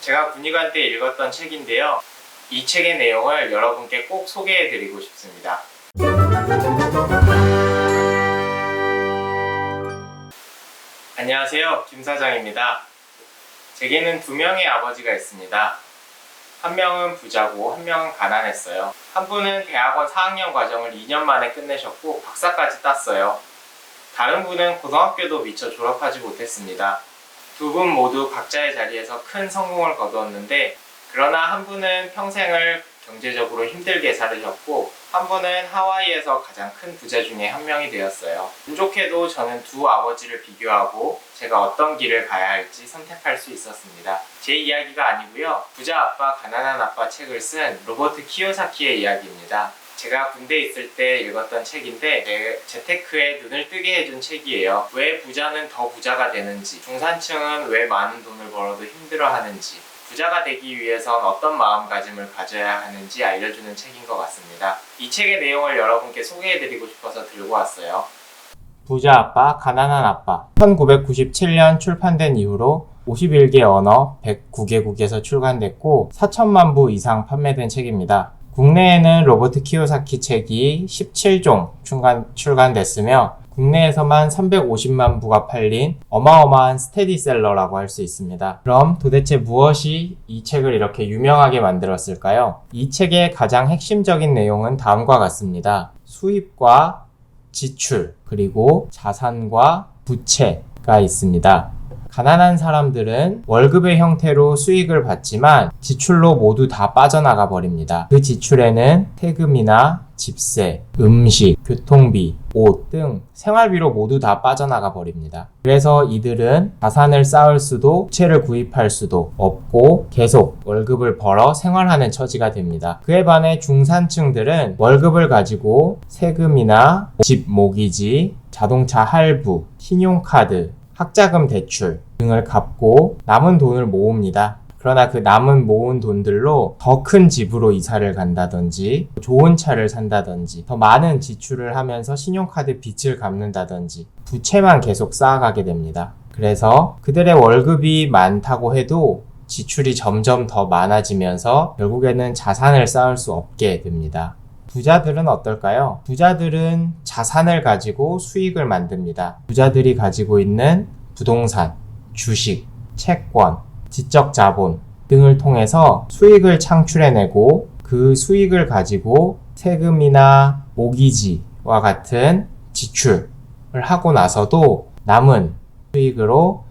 제가 군의관 때 읽었던 책인데요. 이 책의 내용을 여러분께 꼭 소개해드리고 싶습니다. 안녕하세요, 김 사장입니다. 제게는 두 명의 아버지가 있습니다. 한 명은 부자고 한 명은 가난했어요. 한 분은 대학원 4학년 과정을 2년 만에 끝내셨고 박사까지 땄어요. 다른 분은 고등학교도 미처 졸업하지 못했습니다. 두 분 모두 각자의 자리에서 큰 성공을 거두었는데, 그러나 한 분은 평생을 경제적으로 힘들게 살으셨고 한 분은 하와이에서 가장 큰 부자 중에 한 명이 되었어요. 운 좋게도 저는 두 아버지를 비교하고 제가 어떤 길을 가야 할지 선택할 수 있었습니다. 제 이야기가 아니고요. 부자 아빠 가난한 아빠 책을 쓴 로버트 키요사키의 이야기입니다. 제가 군대에 있을 때 읽었던 책인데 재테크에 눈을 뜨게 해준 책이에요. 왜 부자는 더 부자가 되는지, 중산층은 왜 많은 돈을 벌어도 힘들어하는지, 부자가 되기 위해선 어떤 마음가짐을 가져야 하는지 알려주는 책인 것 같습니다. 이 책의 내용을 여러분께 소개해드리고 싶어서 들고 왔어요. 부자 아빠, 가난한 아빠. 1997년 출판된 이후로 51개 언어 109개국에서 출간됐고 4천만 부 이상 판매된 책입니다. 국내에는 로버트 키요사키 책이 17종 출간됐으며 국내에서만 350만 부가 팔린 어마어마한 스테디셀러라고 할 수 있습니다. 그럼 도대체 무엇이 이 책을 이렇게 유명하게 만들었을까요? 이 책의 가장 핵심적인 내용은 다음과 같습니다. 수입과 지출, 그리고 자산과 부채가 있습니다. 가난한 사람들은 월급의 형태로 수익을 받지만 지출로 모두 다 빠져나가 버립니다. 그 지출에는 세금이나 집세, 음식, 교통비, 옷 등 생활비로 모두 다 빠져나가 버립니다. 그래서 이들은 자산을 쌓을 수도 부채를 구입할 수도 없고 계속 월급을 벌어 생활하는 처지가 됩니다. 그에 반해 중산층들은 월급을 가지고 세금이나 집 모기지, 자동차 할부, 신용카드, 학자금 대출 등을 갚고 남은 돈을 모읍니다. 그러나 그 남은 모은 돈들로 더 큰 집으로 이사를 간다든지, 좋은 차를 산다든지, 더 많은 지출을 하면서 신용카드 빚을 갚는다든지 부채만 계속 쌓아가게 됩니다. 그래서 그들의 월급이 많다고 해도 지출이 점점 더 많아지면서 결국에는 자산을 쌓을 수 없게 됩니다. 부자들은 어떨까요? 부자들은 자산을 가지고 수익을 만듭니다. 부자들이 가지고 있는 부동산, 주식, 채권, 지적 자본 등을 통해서 수익을 창출해내고 그 수익을 가지고 세금이나 모기지와 같은 지출을 하고 나서도 남은 수익으로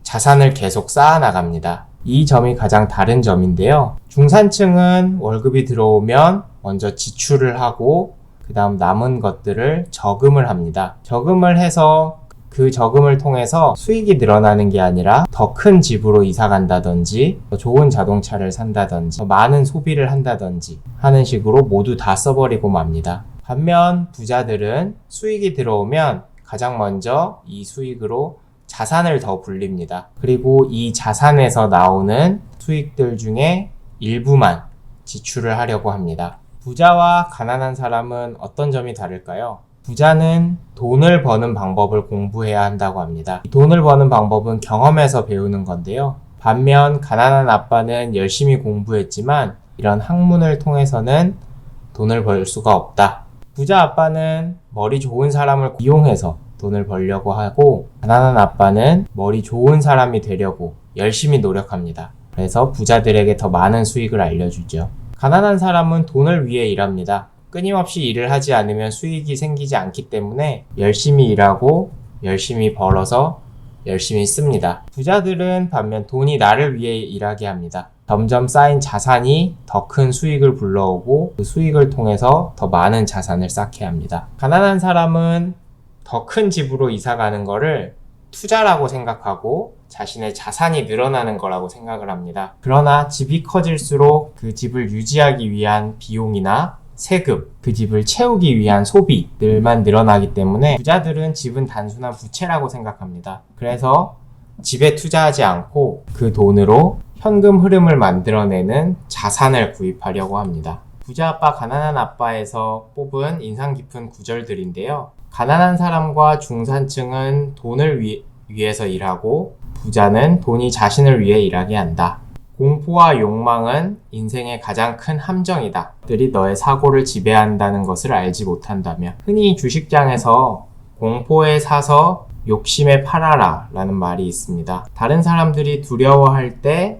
자산을 계속 쌓아나갑니다. 이 점이 가장 다른 점인데요. 중산층은 월급이 들어오면 먼저 지출을 하고 그 다음 남은 것들을 저금을 합니다. 저금을 해서 그 저금을 통해서 수익이 늘어나는 게 아니라 더 큰 집으로 이사 간다든지 더 좋은 자동차를 산다든지 더 많은 소비를 한다든지 하는 식으로 모두 다 써버리고 맙니다. 반면 부자들은 수익이 들어오면 가장 먼저 이 수익으로 자산을 더 불립니다. 그리고 이 자산에서 나오는 수익들 중에 일부만 지출을 하려고 합니다. 부자와 가난한 사람은 어떤 점이 다를까요? 부자는 돈을 버는 방법을 공부해야 한다고 합니다. 이 돈을 버는 방법은 경험에서 배우는 건데요. 반면 가난한 아빠는 열심히 공부했지만 이런 학문을 통해서는 돈을 벌 수가 없다. 부자 아빠는 머리 좋은 사람을 이용해서 돈을 벌려고 하고 가난한 아빠는 머리 좋은 사람이 되려고 열심히 노력합니다. 그래서 부자들에게 더 많은 수익을 알려주죠. 가난한 사람은 돈을 위해 일합니다. 끊임없이 일을 하지 않으면 수익이 생기지 않기 때문에 열심히 일하고 열심히 벌어서 열심히 씁니다. 부자들은 반면 돈이 나를 위해 일하게 합니다. 점점 쌓인 자산이 더 큰 수익을 불러오고 그 수익을 통해서 더 많은 자산을 쌓게 합니다. 가난한 사람은 더 큰 집으로 이사 가는 거를 투자라고 생각하고 자신의 자산이 늘어나는 거라고 생각을 합니다. 그러나 집이 커질수록 그 집을 유지하기 위한 비용이나 세금, 그 집을 채우기 위한 소비들만 늘어나기 때문에 부자들은 집은 단순한 부채라고 생각합니다. 그래서 집에 투자하지 않고 그 돈으로 현금 흐름을 만들어내는 자산을 구입하려고 합니다. 부자 아빠, 가난한 아빠에서 뽑은 인상 깊은 구절들인데요. 가난한 사람과 중산층은 돈을 위해서 일하고 부자는 돈이 자신을 위해 일하게 한다. 공포와 욕망은 인생의 가장 큰 함정이다. 들이 너의 사고를 지배한다는 것을 알지 못한다면. 흔히 주식장에서 공포에 사서 욕심에 팔아라 라는 말이 있습니다. 다른 사람들이 두려워할 때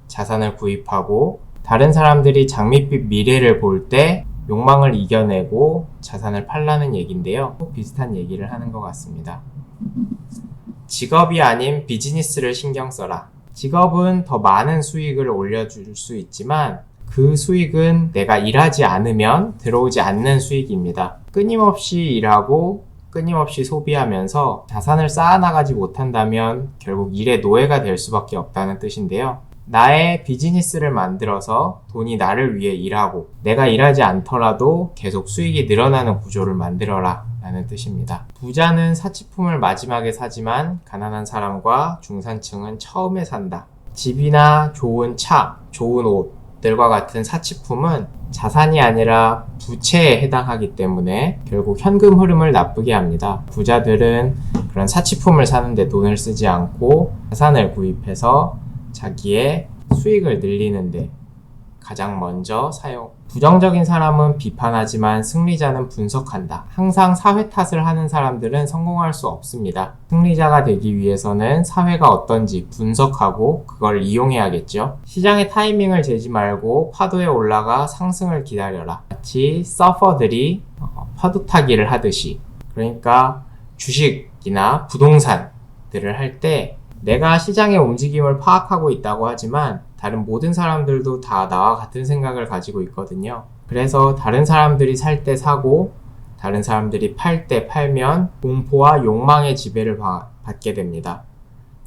자산을 구입하고 다른 사람들이 장밋빛 미래를 볼 때 욕망을 이겨내고 자산을 팔라는 얘기인데요. 비슷한 얘기를 하는 것 같습니다. 직업이 아닌 비즈니스를 신경 써라. 직업은 더 많은 수익을 올려줄 수 있지만 그 수익은 내가 일하지 않으면 들어오지 않는 수익입니다. 끊임없이 일하고 끊임없이 소비하면서 자산을 쌓아나가지 못한다면 결국 일의 노예가 될 수밖에 없다는 뜻인데요. 나의 비즈니스를 만들어서 돈이 나를 위해 일하고 내가 일하지 않더라도 계속 수익이 늘어나는 구조를 만들어라 라는 뜻입니다. 부자는 사치품을 마지막에 사지만 가난한 사람과 중산층은 처음에 산다. 집이나 좋은 차, 좋은 옷들과 같은 사치품은 자산이 아니라 부채에 해당하기 때문에 결국 현금 흐름을 나쁘게 합니다. 부자들은 그런 사치품을 사는데 돈을 쓰지 않고 자산을 구입해서 자기의 수익을 늘리는데 가장 먼저 사용. 부정적인 사람은 비판하지만 승리자는 분석한다. 항상 사회 탓을 하는 사람들은 성공할 수 없습니다. 승리자가 되기 위해서는 사회가 어떤지 분석하고 그걸 이용해야겠죠. 시장의 타이밍을 재지 말고 파도에 올라가 상승을 기다려라. 마치 서퍼들이 파도 타기를 하듯이. 그러니까 주식이나 부동산들을 할 때 내가 시장의 움직임을 파악하고 있다고 하지만 다른 모든 사람들도 다 나와 같은 생각을 가지고 있거든요. 그래서 다른 사람들이 살 때 사고 다른 사람들이 팔 때 팔면 공포와 욕망의 지배를 받게 됩니다.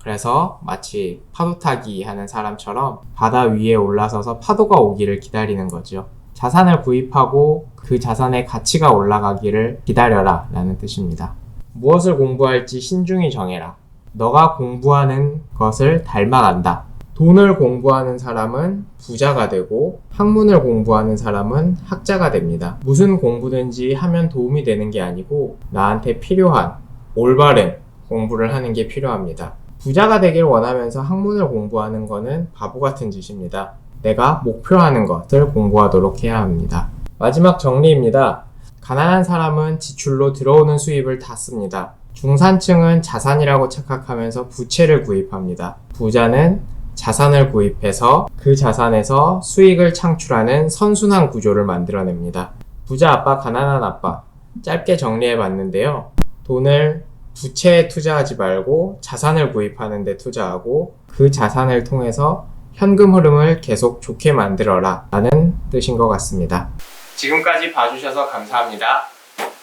그래서 마치 파도 타기 하는 사람처럼 바다 위에 올라서서 파도가 오기를 기다리는 거죠. 자산을 구입하고 그 자산의 가치가 올라가기를 기다려라 라는 뜻입니다. 무엇을 공부할지 신중히 정해라. 너가 공부하는 것을 닮아간다. 돈을 공부하는 사람은 부자가 되고 학문을 공부하는 사람은 학자가 됩니다. 무슨 공부든지 하면 도움이 되는 게 아니고 나한테 필요한 올바른 공부를 하는 게 필요합니다. 부자가 되길 원하면서 학문을 공부하는 거는 바보 같은 짓입니다. 내가 목표하는 것을 공부하도록 해야 합니다. 마지막 정리입니다. 가난한 사람은 지출로 들어오는 수입을 다 씁니다. 중산층은 자산이라고 착각하면서 부채를 구입합니다. 부자는 자산을 구입해서 그 자산에서 수익을 창출하는 선순환 구조를 만들어냅니다. 부자 아빠, 가난한 아빠. 짧게 정리해 봤는데요. 돈을 부채에 투자하지 말고 자산을 구입하는 데 투자하고 그 자산을 통해서 현금 흐름을 계속 좋게 만들어라 라는 뜻인 것 같습니다. 지금까지 봐주셔서 감사합니다.